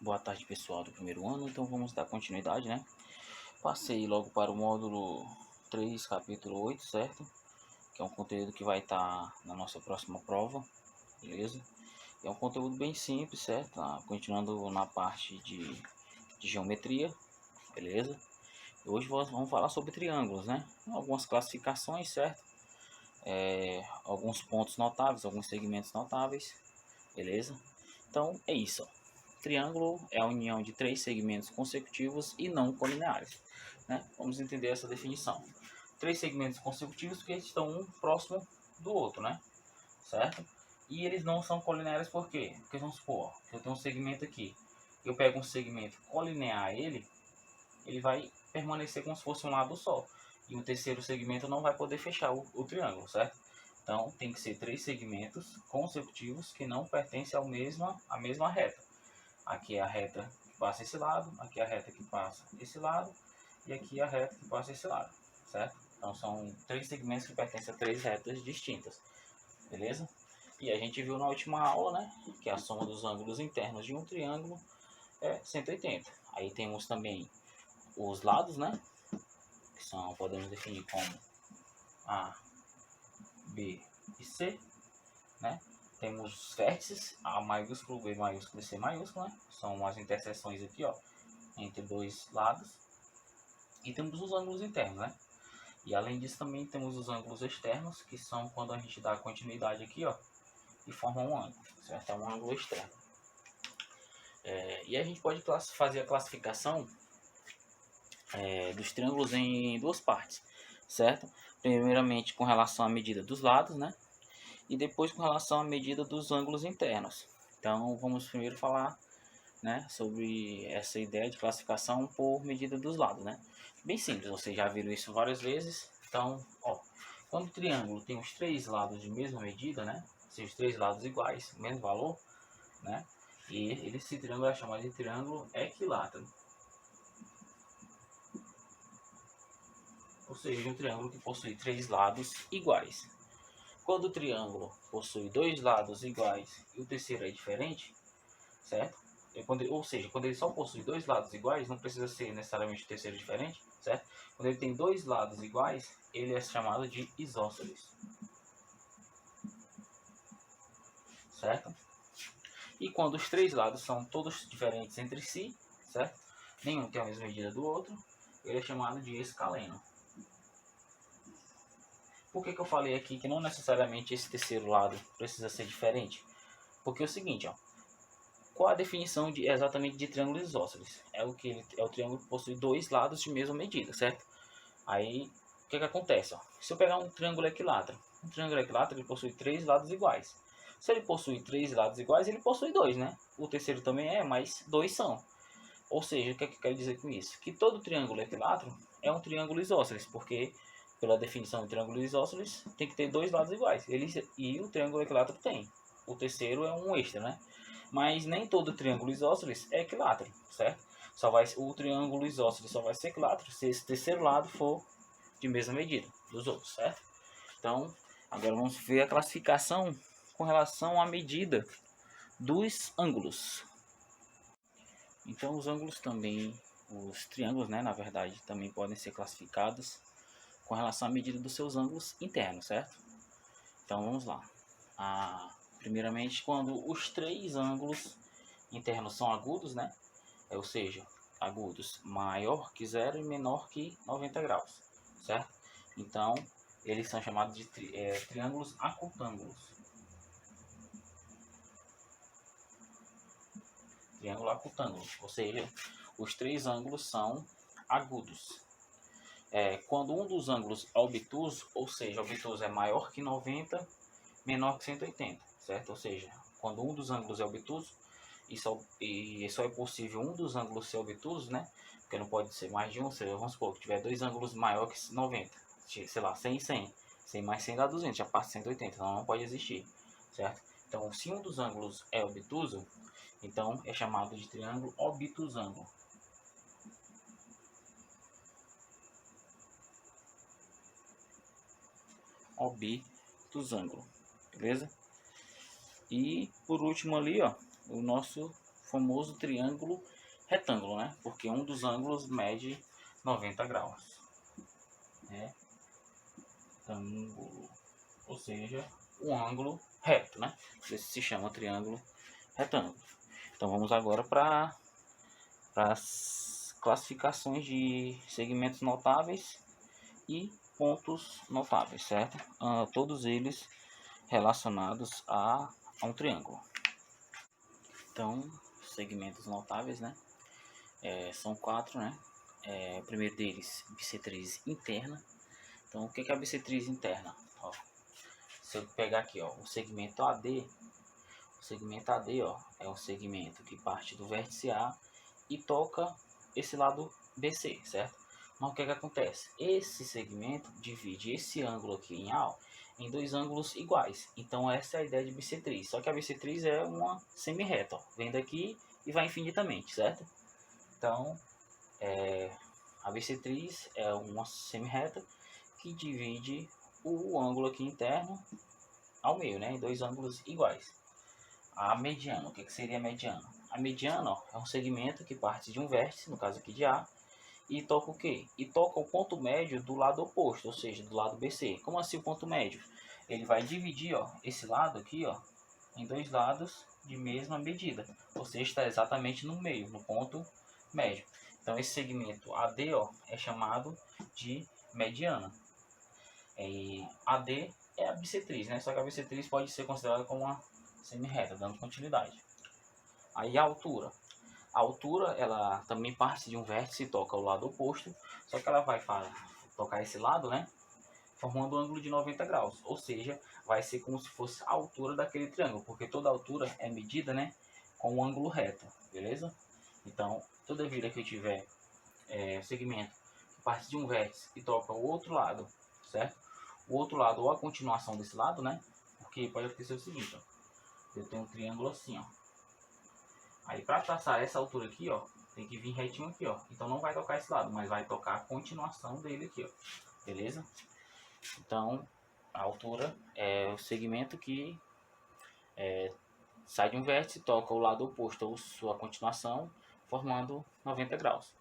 Boa tarde, pessoal do primeiro ano. Então vamos dar continuidade, né? Passei logo para o módulo 3, capítulo 8, certo? Que é um conteúdo que vai estar na nossa próxima prova, beleza? É um conteúdo bem simples, certo? Continuando na parte de geometria, beleza? E hoje vamos falar sobre triângulos, né? Algumas classificações, certo? Alguns pontos notáveis, alguns segmentos notáveis, beleza? Então é isso, ó. Triângulo é a união de três segmentos consecutivos e não colineares, né? Vamos entender essa definição. Três segmentos consecutivos porque eles estão um próximo do outro, né? Certo? E eles não são colineares por quê? Porque vamos supor, eu tenho um segmento aqui, eu pego um segmento colinear a ele vai permanecer como se fosse um lado só. E o terceiro segmento não vai poder fechar o triângulo, certo? Então tem que ser três segmentos consecutivos que não pertencem à mesma reta. Aqui é a reta que passa esse lado, aqui é a reta que passa esse lado e aqui é a reta que passa esse lado, certo? Então são três segmentos que pertencem a três retas distintas, beleza? E a gente viu na última aula, né, que a soma dos ângulos internos de um triângulo é 180. Aí temos também os lados, né, que são, podemos definir como A, B e C, né? Temos os vértices, A maiúsculo, B maiúsculo e C maiúsculo, né? São as interseções aqui, ó, entre dois lados. E temos os ângulos internos, né? E além disso também temos os ângulos externos, que são quando a gente dá continuidade aqui, ó, e forma um ângulo, certo? É um ângulo externo. E a gente pode fazer a classificação dos triângulos em duas partes, certo? Primeiramente com relação à medida dos lados, né? E depois com relação à medida dos ângulos internos. Então vamos primeiro falar, né, sobre essa ideia de classificação por medida dos lados, né? Bem simples, vocês já viram isso várias vezes. Então, ó, quando o triângulo tem os três lados de mesma medida, né, se os três lados iguais, mesmo valor, né, e esse triângulo é chamado de triângulo equilátero. Ou seja, um triângulo que possui três lados iguais. Quando o triângulo possui dois lados iguais e o terceiro é diferente, certo? Ou seja, quando ele só possui dois lados iguais, não precisa ser necessariamente o terceiro diferente, certo? Quando ele tem dois lados iguais, ele é chamado de isósceles, certo? E quando os três lados são todos diferentes entre si, certo? Nenhum tem a mesma medida do outro, ele é chamado de escaleno. Por que eu falei aqui que não necessariamente esse terceiro lado precisa ser diferente? Porque é o seguinte, ó, qual a definição exatamente de triângulo isósceles? É o triângulo que possui dois lados de mesma medida, certo? Aí, o que acontece? Ó? Se eu pegar um triângulo equilátero ele possui três lados iguais. Se ele possui três lados iguais, ele possui dois, né? O terceiro também mas dois são. Ou seja, o que eu quero dizer com isso? Que todo triângulo equilátero é um triângulo isósceles, porque pela definição de triângulo isósceles tem que ter dois lados iguais. E o triângulo equilátero tem. O terceiro é um extra, né? Mas nem todo triângulo isósceles é equilátero, certo? O triângulo isósceles só vai ser equilátero se esse terceiro lado for de mesma medida dos outros, certo? Então, agora vamos ver a classificação com relação à medida dos ângulos. Então, os triângulos, né, na verdade, também podem ser classificados com relação à medida dos seus ângulos internos, certo? Então, vamos lá. Primeiramente, quando os três ângulos internos são agudos, né? Ou seja, agudos maior que zero e menor que 90 graus, certo? Então, eles são chamados de triângulos acutângulos. Triângulo acutângulo, ou seja, os três ângulos são agudos. Quando um dos ângulos é obtuso, ou seja, obtuso é maior que 90, menor que 180, certo? Ou seja, quando um dos ângulos é obtuso, e só é possível um dos ângulos ser obtuso, né? Porque não pode ser mais de um, vamos supor que tiver dois ângulos maior que 90, sei lá, 100 e 100. 100 mais 100 dá 200, já passa 180, então não pode existir, certo? Então, se um dos ângulos é obtuso, então é chamado de triângulo obtusângulo. Obtusângulo, beleza? E por último ali, ó, o nosso famoso triângulo retângulo, né? Porque um dos ângulos mede 90 graus. Retângulo, ou seja, um ângulo reto, né? Esse se chama triângulo retângulo. Então vamos agora para as classificações de segmentos notáveis e pontos notáveis, certo? Todos eles relacionados a um triângulo. Então, segmentos notáveis, né? São 4, né? O primeiro deles, bissetriz interna. Então, o que é a bissetriz interna? Ó, se eu pegar aqui, ó, o segmento AD, ó, é um segmento que parte do vértice A e toca esse lado BC, certo? Mas o que acontece? Esse segmento divide esse ângulo aqui em A em dois ângulos iguais. Então essa é a ideia de bissetriz. Só que a bissetriz é uma semi-reta, ó. Vem daqui e vai infinitamente, certo? Então a bissetriz é uma semi-reta que divide o ângulo aqui interno ao meio, né? Em dois ângulos iguais. A mediana, o que seria a mediana? A mediana, ó, é um segmento que parte de um vértice, no caso aqui de A, e toca o quê? E toca o ponto médio do lado oposto, ou seja, do lado BC. Como assim o ponto médio? Ele vai dividir, ó, esse lado aqui, ó, em dois lados de mesma medida, ou seja, está exatamente no meio, no ponto médio. Então esse segmento AD, ó, é chamado de mediana. E AD é a bissetriz, né? Só que a bissetriz pode ser considerada como uma semi-reta, dando continuidade. Aí a altura. A altura, ela também parte de um vértice e toca o lado oposto, só que ela vai tocar esse lado, né? Formando um ângulo de 90 graus, ou seja, vai ser como se fosse a altura daquele triângulo, porque toda altura é medida, né, com um ângulo reto, beleza? Então, toda vida que eu tiver segmento que parte de um vértice e toca o outro lado, certo? O outro lado ou a continuação desse lado, né? Porque pode acontecer o seguinte, ó, eu tenho um triângulo assim, ó. Aí para traçar essa altura aqui, ó, tem que vir retinho aqui, ó. Então não vai tocar esse lado, mas vai tocar a continuação dele aqui, ó. Beleza? Então, a altura é o segmento que sai de um vértice, toca o lado oposto ou sua continuação, formando 90 graus.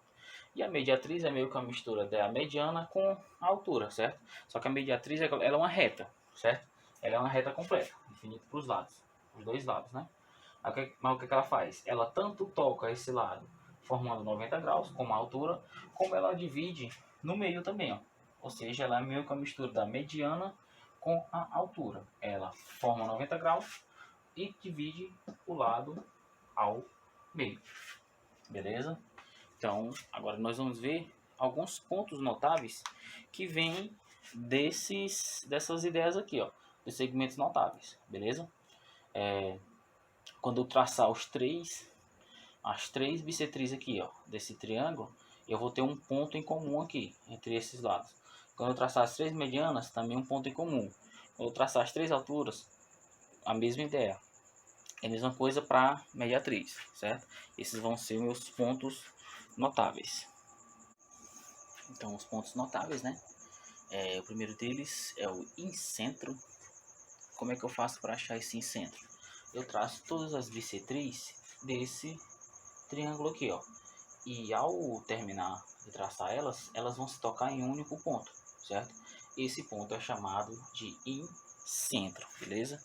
E a mediatriz é meio que a mistura da mediana com a altura, certo? Só que a mediatriz ela é uma reta, certo? Ela é uma reta completa, infinita para os lados, os dois lados, né? Mas o que ela faz? Ela tanto toca esse lado, formando 90 graus, como a altura, como ela divide no meio também, ó. Ou seja, ela é meio que a mistura da mediana com a altura. Ela forma 90 graus e divide o lado ao meio. Beleza? Então, agora nós vamos ver alguns pontos notáveis que vêm dessas ideias aqui, ó, de segmentos notáveis, beleza? Quando eu traçar as três bissetrizes aqui, ó, desse triângulo, eu vou ter um ponto em comum aqui, entre esses lados. Quando eu traçar as três medianas, também um ponto em comum. Quando eu traçar as três alturas, a mesma ideia. É a mesma coisa para mediatriz, certo? Esses vão ser meus pontos notáveis. Então, os pontos notáveis, né? O primeiro deles é o incentro. Como é que eu faço para achar esse incentro? Eu traço todas as bissetrizes desse triângulo aqui, ó. E ao terminar de traçar elas vão se tocar em um único ponto, certo? Esse ponto é chamado de incentro, beleza?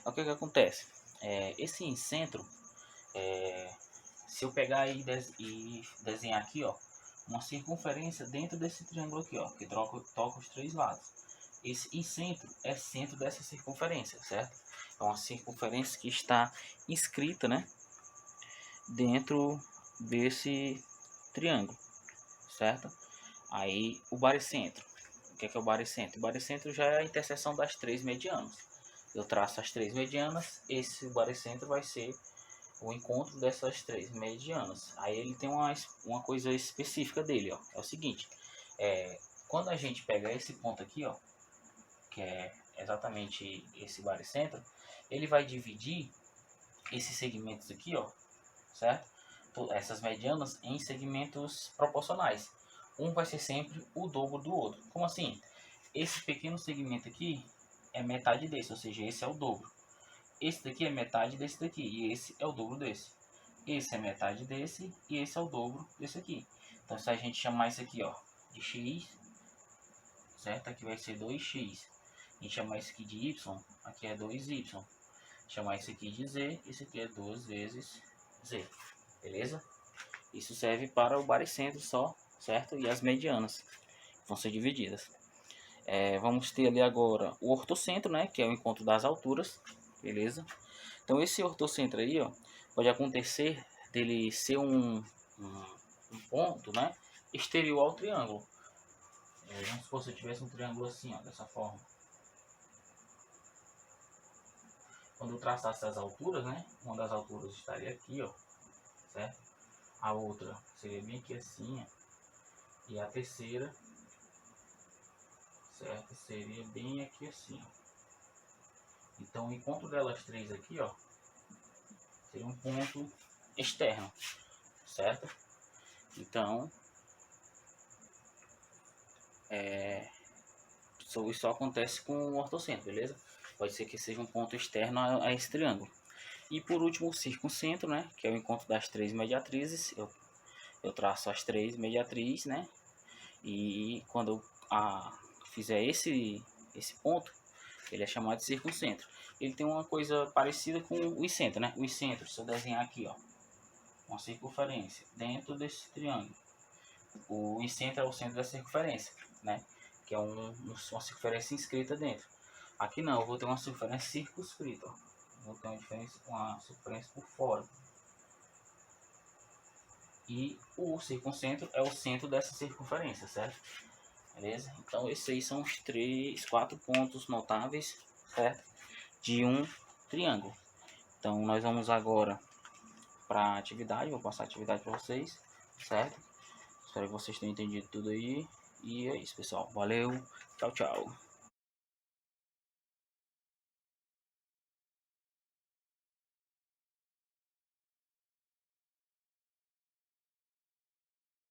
O que acontece? Esse incentro, se eu pegar e desenhar aqui, ó, uma circunferência dentro desse triângulo aqui, ó, que toca os três lados. Esse incentro é centro dessa circunferência, certo? É uma circunferência que está inscrita, né, dentro desse triângulo, certo? Aí o baricentro. O que é o baricentro? O baricentro já é a interseção das três medianas. Eu traço as três medianas, esse baricentro vai ser o encontro dessas três medianas. Aí ele tem uma coisa específica dele, ó. É o seguinte, quando a gente pega esse ponto aqui, ó, que é exatamente esse baricentro, ele vai dividir esses segmentos aqui, ó, certo? Essas medianas em segmentos proporcionais. Um vai ser sempre o dobro do outro. Como assim? Esse pequeno segmento aqui é metade desse, ou seja, esse é o dobro. Esse daqui é metade desse daqui e esse é o dobro desse. esse é metade desse e esse é o dobro desse aqui. Então se a gente chamar isso aqui, ó, de x, certo? Aqui vai ser 2x. A gente chamar isso aqui de y, aqui é 2y. Chamar isso aqui de z, isso aqui é 2 vezes z, beleza? Isso serve para o baricentro só, certo? E as medianas vão ser divididas. Vamos ter ali agora o ortocentro, né? Que é o encontro das alturas, beleza? Então esse ortocentro aí, ó, pode acontecer dele ser um ponto, né? Exterior ao triângulo. Vamos supor se eu tivesse um triângulo assim, ó, dessa forma. Quando eu traçasse as alturas, né? Uma das alturas estaria aqui, ó, certo? A outra seria bem aqui assim, ó. E a terceira, certo? Seria bem aqui assim, ó. Então o encontro delas três aqui, ó, seria um ponto externo, certo? Então, isso acontece com o ortocentro, beleza? Pode ser que seja um ponto externo a esse triângulo. E por último, o circuncentro, né? Que é o encontro das três mediatrizes. Eu traço as três mediatrizes, né? E quando eu fizer esse ponto, ele é chamado de circuncentro. Ele tem uma coisa parecida com o centro, né? O centro, se eu desenhar aqui, ó, uma circunferência dentro desse triângulo. O centro é o centro da circunferência, né? Que é uma circunferência inscrita dentro. Aqui não, eu vou ter uma circunferência circunscrita, ó. Vou ter uma circunferência por fora. E o circuncentro é o centro dessa circunferência, certo? Beleza? Então esses aí são os 4 pontos notáveis, certo? De um triângulo. Então nós vamos agora para a atividade, vou passar a atividade para vocês, certo? Espero que vocês tenham entendido tudo aí. E é isso, pessoal. Valeu, tchau, tchau.